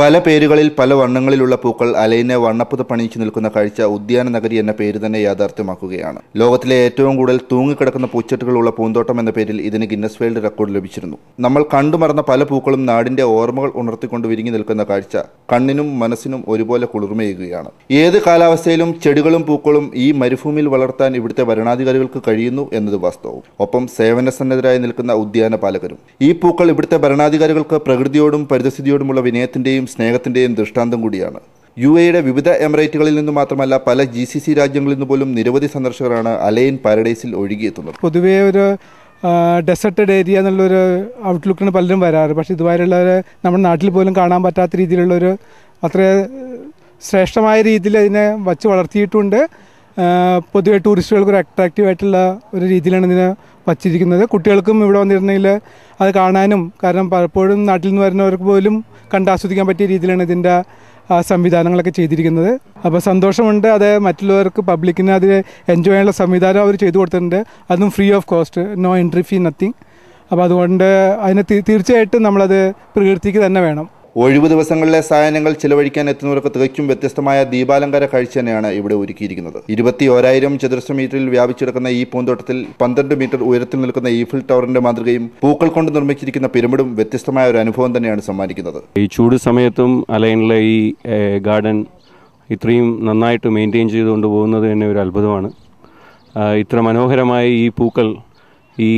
പല പേരുകളിൽ പല വർണ്ണങ്ങളിലുള്ള പൂക്കൾ അലൈനെ വണ്ണപ്പുത പണിയിച്ചു നിൽക്കുന്ന കാഴ്ച ഉദ്യാന നഗരി എന്ന പേര് തന്നെ യാഥാർത്ഥ്യമാക്കുകയാണ്. ലോകത്തിലെ ഏറ്റവും കൂടുതൽ തൂങ്ങിക്കിടക്കുന്ന പൂച്ചെട്ടുകളുള്ള പൂന്തോട്ടം എന്ന പേരിൽ ഇതിന് ഗിന്നസ് വേൾഡ് റെക്കോർഡ് ലഭിച്ചിരുന്നു. നമ്മൾ കണ്ടുമറന്ന പല പൂക്കളും നാടിന്റെ ഓർമ്മകൾ ഉണർത്തിക്കൊണ്ട് വിരിഞ്ഞു നിൽക്കുന്ന കാഴ്ച കണ്ണിനും മനസ്സിനും ഒരുപോലെ കുളിർമയേകുകയാണ്. ഏത് കാലാവസ്ഥയിലും ചെടികളും പൂക്കളും ഈ മരുഭൂമിയിൽ വളർത്താൻ ഇവിടുത്തെ ഭരണാധികാരികൾക്ക് കഴിയുന്നു എന്നത് വാസ്തവം. ഒപ്പം സേവനസന്നദ്ധരായി നിൽക്കുന്ന ഉദ്യാന പാലകരും. ഈ പൂക്കൾ ഇവിടുത്തെ ഭരണാധികാരികൾക്ക് പ്രകൃതിയോടും പരിസ്ഥിതിയോടുമുള്ള വിനയത്തിന്റെയും സ്നേഹത്തിന്റെയും ദൃഷ്ടാന്തം കൂടിയാണ്. UAE വിവിധ എമിറേറ്റുകളിൽ നിന്ന് മാത്രമല്ല പല GCC രാജ്യങ്ങളിൽ നിന്ന് പോലും നിരവധി സന്ദർശകരാണ് അലൈൻ പാരഡൈസിൽ ഒഴുകിയെത്തുന്നത്. പൊതുവേ ഒരു ഡെസർട്ടഡ് ഏരിയ എന്നുള്ളൊരു ഔട്ട്ലുക്കിന് പലരും വരാറ്. പക്ഷേ ഇതുവരെയുള്ള നമ്മുടെ നാട്ടിൽ പോലും കാണാൻ പറ്റാത്ത രീതിയിലുള്ളൊരു അത്ര ശ്രേഷ്ഠമായ രീതിയിൽ അതിനെ വച്ച് വളർത്തിയിട്ടുണ്ട്. പൊതുവെ ടൂറിസ്റ്റുകൾക്ക് ഒരു അട്രാക്റ്റീവ് ആയിട്ടുള്ള ഒരു രീതിയിലാണ് ഇതിനെ വച്ചിരിക്കുന്നത്. കുട്ടികൾക്കും ഇവിടെ വന്നിരുന്നെങ്കിൽ അത് കാണാനും, കാരണം പലപ്പോഴും നാട്ടിൽ നിന്ന് വരുന്നവർക്ക് പോലും കണ്ടാസ്വദിക്കാൻ പറ്റിയ രീതിയിലാണ് ഇതിൻ്റെ സംവിധാനങ്ങളൊക്കെ ചെയ്തിരിക്കുന്നത്. അപ്പോൾ സന്തോഷമുണ്ട്. അത് മറ്റുള്ളവർക്ക് പബ്ലിക്കിന് അത് എൻജോയ് ചെയ്യാനുള്ള സംവിധാനം അവർ ചെയ്തു കൊടുത്തിട്ടുണ്ട്. അതും free of cost, no entry fee, nothing. അപ്പോൾ അതുകൊണ്ട് അതിന് തീർച്ചയായിട്ടും നമ്മളത് പ്രകൃതിക്ക് തന്നെ വേണം. ഒഴിവു ദിവസങ്ങളിലെ സായാഹ്നങ്ങൾ ചിലവഴിക്കാൻ എത്തുന്നവർക്ക് തികച്ചും വ്യത്യസ്തമായ ദീപാലങ്കാര കാഴ്ച തന്നെയാണ് ഇവിടെ ഒരുക്കിയിരിക്കുന്നത്. 21,000 ചതുരശ്ര മീറ്ററിൽ വ്യാപിച്ചെടുക്കുന്ന ഈ പൂന്തോട്ടത്തിൽ 12 മീറ്റർ ഉയരത്തിൽ നിൽക്കുന്ന ഈഫിൽ ടവറിന്റെ മാതൃകയും പൂക്കൾ കൊണ്ട് നിർമ്മിച്ചിരിക്കുന്ന പിരമിഡും വ്യത്യസ്തമായ ഒരു അനുഭവം തന്നെയാണ് സമ്മാനിക്കുന്നത്. ഈ ചൂട് സമയത്തും അലൈനിലെ ഈ ഗാർഡൻ ഇത്രയും നന്നായിട്ട് മെയിൻറ്റെയിൻ ചെയ്തുകൊണ്ട് പോകുന്നത് തന്നെ ഒരു അത്ഭുതമാണ്. ഇത്ര മനോഹരമായ ഈ പൂക്കൾ ഈ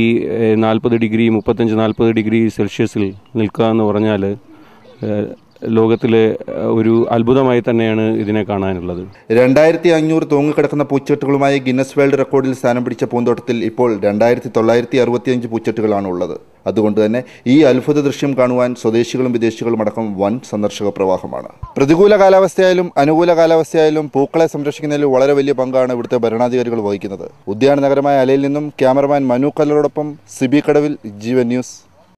40 ഡിഗ്രി 35-40 ഡിഗ്രി സെൽഷ്യസിൽ നിൽക്കുക എന്ന് പറഞ്ഞാൽ ലോകത്തിലെ ഒരു അത്ഭുതമായി തന്നെയാണ് ഇതിനെ കാണാനുള്ളത്. 2500 തൂങ്ങിക്കിടക്കുന്ന പൂച്ചെട്ടുകളുമായി ഗിന്നസ് വേൾഡ് റെക്കോർഡിൽ സ്ഥാനം പിടിച്ച പൂന്തോട്ടത്തിൽ ഇപ്പോൾ 2965 പൂച്ചെട്ടുകളാണ് ഉള്ളത്. അതുകൊണ്ട് തന്നെ ഈ അത്ഭുത ദൃശ്യം കാണുവാൻ സ്വദേശികളും വിദേശികളും അടക്കം വൻ സന്ദർശക പ്രവാഹമാണ്. പ്രതികൂല കാലാവസ്ഥയായാലും അനുകൂല കാലാവസ്ഥയായാലും പൂക്കളെ സംരക്ഷിക്കുന്നതിൽ വളരെ വലിയ പങ്കാണ് ഇവിടുത്തെ ഭരണാധികാരികൾ വഹിക്കുന്നത്. ഉദ്യാന നഗരമായ അലയിൽ നിന്നും ക്യാമറമാൻ മനു കല്ലറോടൊപ്പം സിബി കടവിൽ, ജീവൻ ന്യൂസ്.